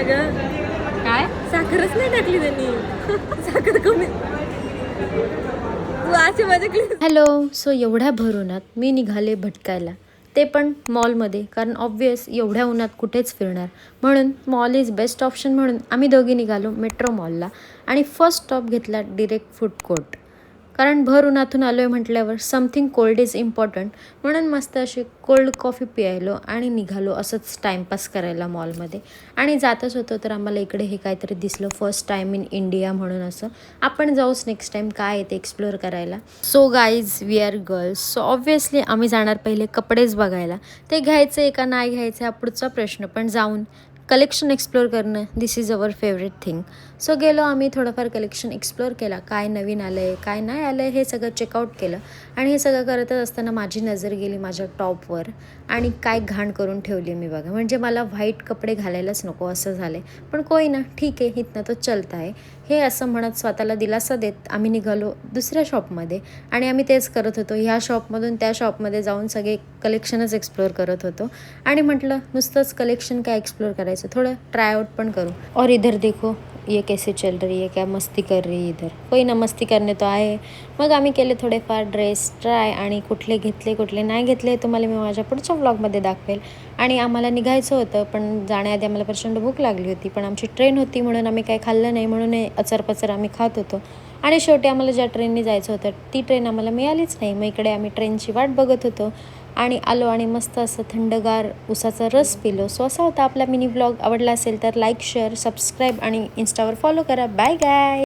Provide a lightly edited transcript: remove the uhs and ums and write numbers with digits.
काय साखरच नाही टाकली त्यांनी. साखर कमी. तू अशी माझ्याकडे. हॅलो. सो एवढ्या भर उन्हात मी निघाले भटकायला, ते पण मॉलमध्ये. कारण ऑब्वियस एवढ्या उन्हात कुठेच फिरणार, म्हणून मॉल इज बेस्ट ऑप्शन. म्हणून आम्ही दोघी निघालो मेट्रो मॉलला आणि फर्स्ट स्टॉप घेतला डिरेक्ट फूड कोर्ट. कारण भर उन्हातून आलो आहे म्हटल्यावर समथिंग कोल्ड इज इम्पॉर्टंट. म्हणून मस्त अशी कोल्ड कॉफी प्यायलो आणि निघालो असंच टाईमपास करायला मॉलमध्ये. आणि जातच होतो तर आम्हाला इकडे हे काहीतरी दिसलं, फर्स्ट टाईम इन इंडिया म्हणून. असं आपण जाऊच नेक्स्ट टाईम काय आहे ते एक्सप्लोअर करायला. So guys, we are girls, so obviously आम्ही जाणार पहिले कपडेच बघायला. ते घ्यायचे का नाही घ्यायचे हा पुढचा प्रश्न, पण जाऊन कलेक्शन एक्सप्लोअर करणं this is our favourite thing. So गेलो आम्ही, थोडंफार कलेक्शन एक्सप्लोअर केला, काय नवीन आलं आहे काय नाही आलं आहे हे सगळं चेकआउट केलं. आणि हे सगळं करतच असताना माझी नजर गेली माझ्या टॉपवर आणि काय घाण करून ठेवली मी बघा. म्हणजे मला व्हाईट कपडे घालायलाच नको असं झालं आहे. पण कोई ना, ठीक आहे, इथनं तो चलता आहे हे असं म्हणत स्वतःला दिलासा देत आम्ही निघालो दुसऱ्या शॉपमध्ये. आणि आम्ही तेच करत होतो, ह्या शॉपमधून त्या शॉपमध्ये जाऊन सगळे कलेक्शनच एक्सप्लोअर करत होतो. आणि म्हटलं नुसतंच कलेक्शन काय एक्सप्लोअर करायचं, थोडं ट्राय आउट पण करू. और इधर देखो ये कैसे चल रही है, क्या मस्ती कर रही है इधर. कोई ना, मस्ती करणे तो आहे. मग आम्ही केले थोडेफार ड्रेस ट्राय आणि कुठले घेतले कुठले नाही घेतले तुम्हाला मी माझ्या पुढच्या व्लॉगमध्ये दाखवेल. आणि आम्हाला निघायचं होतं, पण जाण्याआधी आम्हाला प्रचंड भूक लागली होती. पण आमची ट्रेन होती म्हणून आम्ही काही खाल्लं नाही, म्हणून अचरपचर आम्ही खात होतो. आणि शेवटी आम्हाला ज्या ट्रेनने जायचं होतं ती ट्रेन आम्हाला मिळालीच नाही. मग इकडे आम्ही ट्रेनची वाट बघत होतो आणि आलो आणि मस्त असं थंडगार उसाचा रस पिलो. सो असा होता आपला मिनी व्लॉग. आवडला असेल तर लाईक, शेअर, सबस्क्राईब आणि इंस्टावर फॉलो करा. बाय गाय.